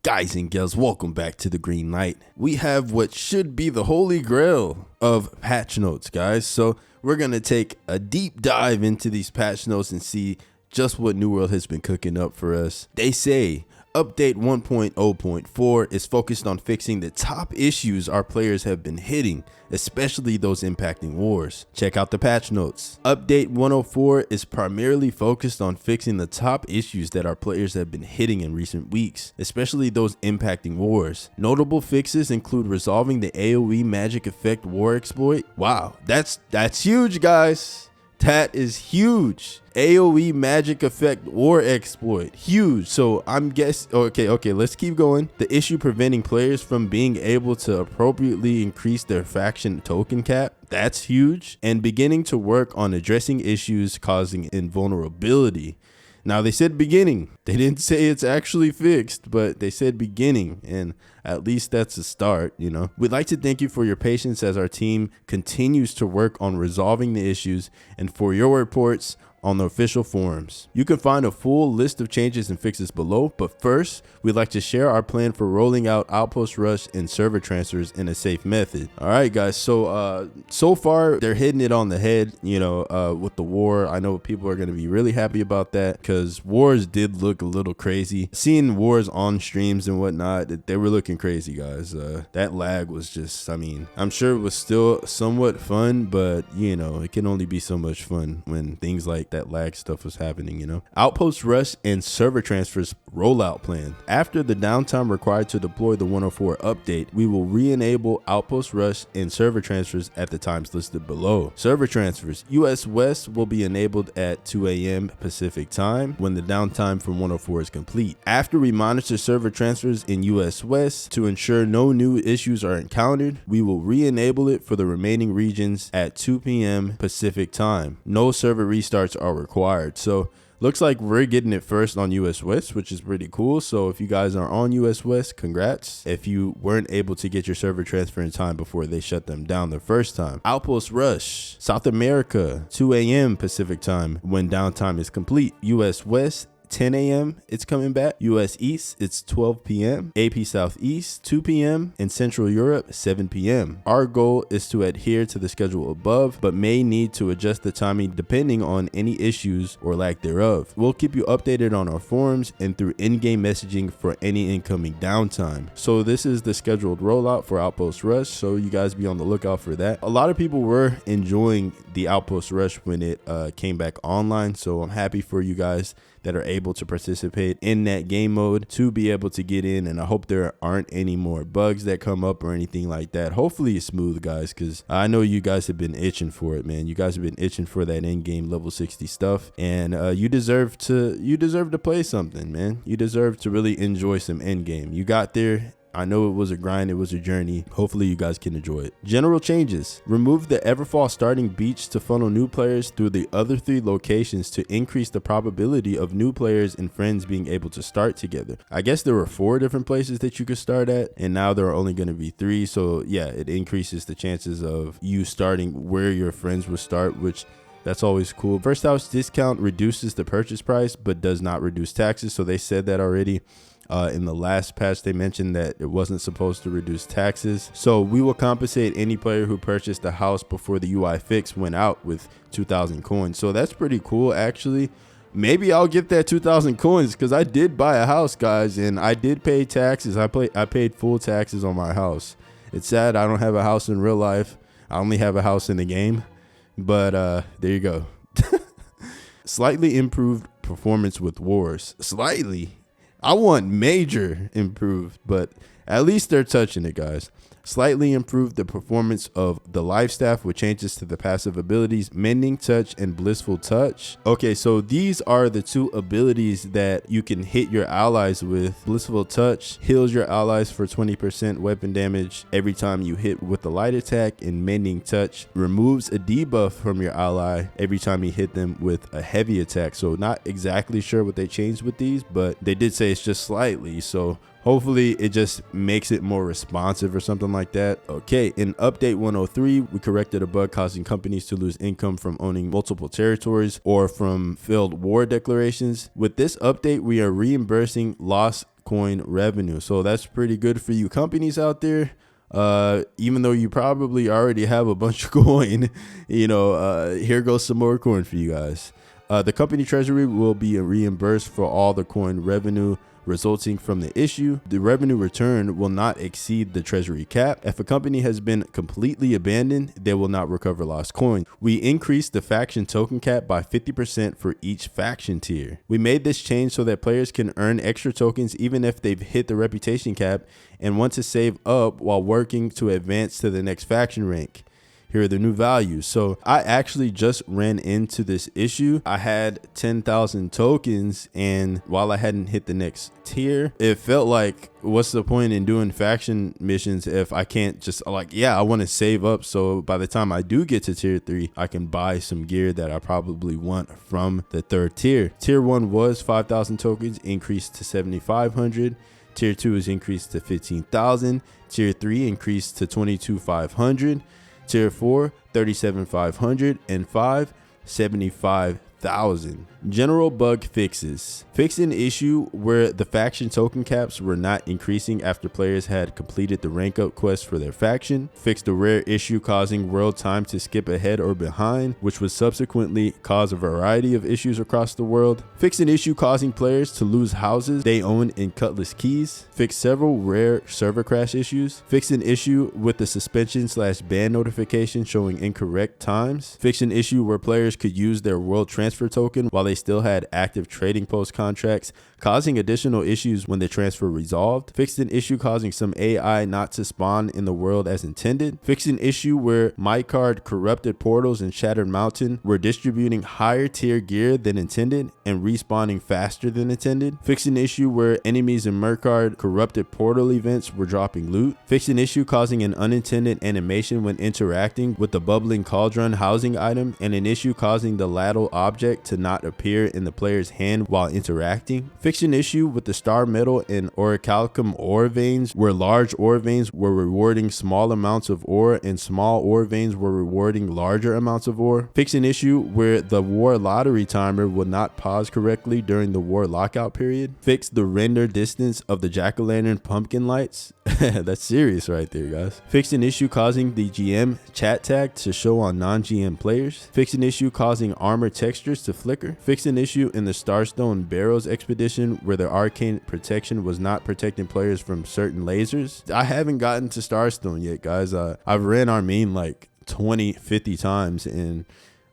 Guys and girls, welcome back to the Greenlight. We have what should be the holy grail of patch notes, guys. So we're going to take a deep dive into these patch notes and see just what New World has been cooking up for us. They say Update 1.0.4 is focused on fixing the top issues our players have been hitting, especially those impacting wars. Check out the patch notes. Update 104 is primarily focused on fixing the top issues that our players have been hitting in recent weeks, especially those impacting wars. Notable fixes include resolving the AoE magic effect war exploit. Wow, that's huge, guys. That is huge. AoE magic effect war exploit, huge. So I'm guessing, okay, let's keep going. The issue preventing players from being able to appropriately increase their faction token cap, that's huge. And beginning to work on addressing issues causing invulnerability. Now they said beginning, they didn't say it's actually fixed, but they said beginning, and at least that's a start, you know. We'd like to thank you for your patience as our team continues to work on resolving the issues and for your reports on the official forums. You can find a full list of changes and fixes below, but first, we'd like to share our plan for rolling out Outpost Rush and server transfers in a safe method. All right, guys, so far, they're hitting it on the head, you know, with the war. I know people are going to be really happy about that because wars did look a little crazy. Seeing wars on streams and whatnot, they were looking crazy, guys. That lag was just, I mean, I'm sure it was still somewhat fun, but, you know, it can only be so much fun when things like that lag stuff was happening, you know. Outpost Rush and server transfers rollout plan. After the downtime required to deploy the 104 update, we will re-enable Outpost Rush and server transfers at the times listed below. Server transfers. US West will be enabled at 2 a.m. Pacific time when the downtime from 104 is complete. After we monitor server transfers in US West to ensure no new issues are encountered, we will re-enable it for the remaining regions at 2 p.m. Pacific time. No server restarts are required. So looks like we're getting it first on US West, which is pretty cool. So if you guys are on US West, congrats. If you weren't able to get your server transfer in time before they shut them down the first time. Outpost Rush, South America, 2 a.m. Pacific time when downtime is complete. US West, 10 a.m. it's coming back. US East, it's 12 p.m. AP Southeast, 2 p.m. and Central Europe, 7 p.m. Our goal is to adhere to the schedule above, but may need to adjust the timing depending on any issues or lack thereof. We'll keep you updated on our forums and through in-game messaging for any incoming downtime. So this is the scheduled rollout for Outpost Rush, so you guys be on the lookout for that. A lot of people were enjoying the Outpost Rush when it came back online, so I'm happy for you guys that are able to participate in that game mode to be able to get in, and I hope there aren't any more bugs that come up or anything like that. Hopefully it's smooth, guys, because I know you guys have been itching for it, man. You guys have been itching for that in-game level 60 stuff, and you deserve to play something, man. You deserve to really enjoy some in-game. You got there. I know it was a grind, it was a journey. Hopefully you guys can enjoy it. General changes. Remove the Everfall starting beach to funnel new players through the other 3 locations to increase the probability of new players and friends being able to start together. I guess there were 4 different places that you could start at, and now there are only going to be 3. So yeah, it increases the chances of you starting where your friends would start, which that's always cool. First house discount reduces the purchase price, but does not reduce taxes. So they said that already. In the last patch, they mentioned that it wasn't supposed to reduce taxes. So we will compensate any player who purchased a house before the UI fix went out with 2,000 coins. So that's pretty cool, actually. Maybe I'll get that 2,000 coins because I did buy a house, guys, and I did pay taxes. I paid full taxes on my house. It's sad I don't have a house in real life. I only have a house in the game. But there you go. Slightly improved performance with wars. Slightly. I want major improved, but at least they're touching it, guys. Slightly improved the performance of the life staff with changes to the passive abilities, Mending Touch and Blissful Touch. Okay, so these are the 2 abilities that you can hit your allies with. Blissful Touch heals your allies for 20% weapon damage every time you hit with a light attack, and Mending Touch removes a debuff from your ally every time you hit them with a heavy attack. So not exactly sure what they changed with these, but they did say it's just slightly. So hopefully it just makes it more responsive or something like that. Okay, in update 103, we corrected a bug causing companies to lose income from owning multiple territories or from failed war declarations. With this update, we are reimbursing lost coin revenue. So that's pretty good for you companies out there. Even though you probably already have a bunch of coin, here goes some more coin for you guys. The company treasury will be reimbursed for all the coin revenue resulting from the issue. The revenue return will not exceed the treasury cap. If a company has been completely abandoned, they will not recover lost coin. We increased the faction token cap by 50% for each faction tier. We made this change so that players can earn extra tokens even if they've hit the reputation cap and want to save up while working to advance to the next faction rank. Here are the new values. So I actually just ran into this issue. I had 10,000 tokens, and while I hadn't hit the next tier, it felt like, what's the point in doing faction missions if I can't just I want to save up so by the time I do get to tier 3, I can buy some gear that I probably want from the third tier. Tier 1 was 5,000 tokens, increased to 7,500. Tier 2 is increased to 15,000. Tier 3 increased to 22,500. Tier 4, 37,500, and 5, 75,000. General bug fixes. Fixed an issue where the faction token caps were not increasing after players had completed the rank up quest for their faction. Fixed a rare issue causing world time to skip ahead or behind, which would subsequently cause a variety of issues across the world. Fixed an issue causing players to lose houses they own in Cutlass keys. Fixed several rare server crash issues. Fixed an issue with the suspension/ban notification showing incorrect times. Fixed an issue where players could use their world transfer token while they still had active trading post contracts, causing additional issues when the transfer resolved. Fixed an issue causing some AI not to spawn in the world as intended. Fixed an issue where MyCard corrupted portals in Shattered Mountain were distributing higher tier gear than intended and respawning faster than intended. Fixed an issue where enemies in MyCard corrupted portal events were dropping loot. Fixed an issue causing an unintended animation when interacting with the bubbling cauldron housing item, and an issue causing the ladle object to not appear in the player's hand while interacting. Fixed an issue with the star metal and orichalcum ore veins where large ore veins were rewarding small amounts of ore and small ore veins were rewarding larger amounts of ore. Fixed an issue where the war lottery timer would not pause correctly during the war lockout period. Fixed the render distance of the jack-o'-lantern pumpkin lights. That's serious right there, guys. Fixed an issue causing the GM chat tag to show on non-GM players. Fixed an issue causing armor textures to flicker. Fixed an issue in the Starstone Barrows expedition where the arcane protection was not protecting players from certain lasers. I haven't gotten to Starstone yet, guys. I've ran Armene like 20-50 times, and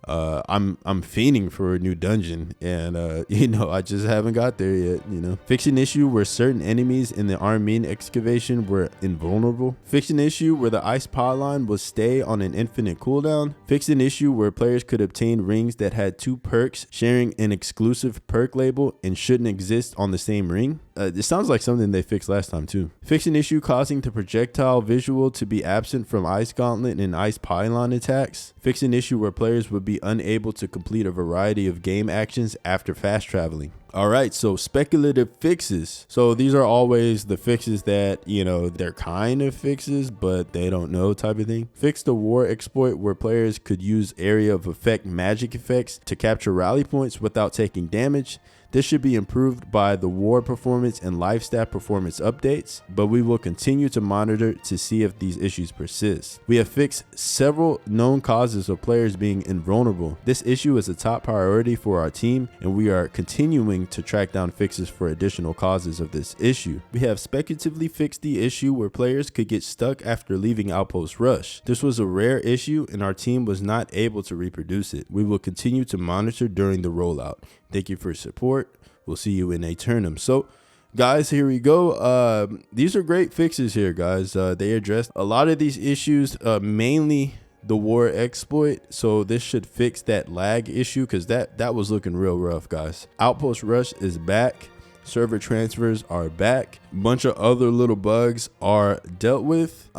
I'm fiending for a new dungeon, and I just haven't got there yet. Fixed an issue where certain enemies in the Armene excavation were invulnerable. Fixed an issue where the ice pylon would stay on an infinite cooldown. Fixed an issue where players could obtain rings that had 2 perks sharing an exclusive perk label and shouldn't exist on the same ring. This sounds like something they fixed last time too. Fixed an issue causing the projectile visual to be absent from Ice Gauntlet and Ice Pylon attacks. Fixed an issue where players would be unable to complete a variety of game actions after fast traveling. All right, so speculative fixes. So these are always the fixes that, they're kind of fixes, but they don't know type of thing. Fixed a war exploit where players could use area of effect magic effects to capture rally points without taking damage. This should be improved by the war performance and life stat performance updates, but we will continue to monitor to see if these issues persist. We have fixed several known causes of players being invulnerable. This issue is a top priority for our team, and we are continuing to track down fixes for additional causes of this issue. We have speculatively fixed the issue where players could get stuck after leaving Outpost Rush. This was a rare issue, and our team was not able to reproduce it. We will continue to monitor during the rollout. Thank you for your support. We'll see you in Aeternum. So, guys, here we go. These are great fixes here, guys. They addressed a lot of these issues, mainly the war exploit. So this should fix that lag issue, because that was looking real rough, guys. Outpost Rush is back. Server transfers are back. A bunch of other little bugs are dealt with.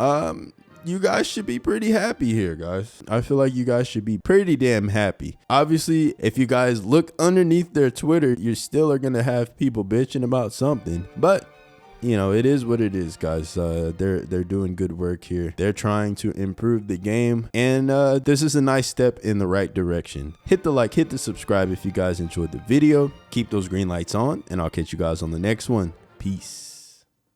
You guys should be pretty happy here, guys. I feel like you guys should be pretty damn happy. Obviously, if you guys look underneath their Twitter, you still are gonna have people bitching about something, but it is what it is, guys. They're doing good work here. They're trying to improve the game, and this is a nice step in the right direction. Hit the like, hit the subscribe if you guys enjoyed the video. Keep those green lights on, and I'll catch you guys on the next one. Peace.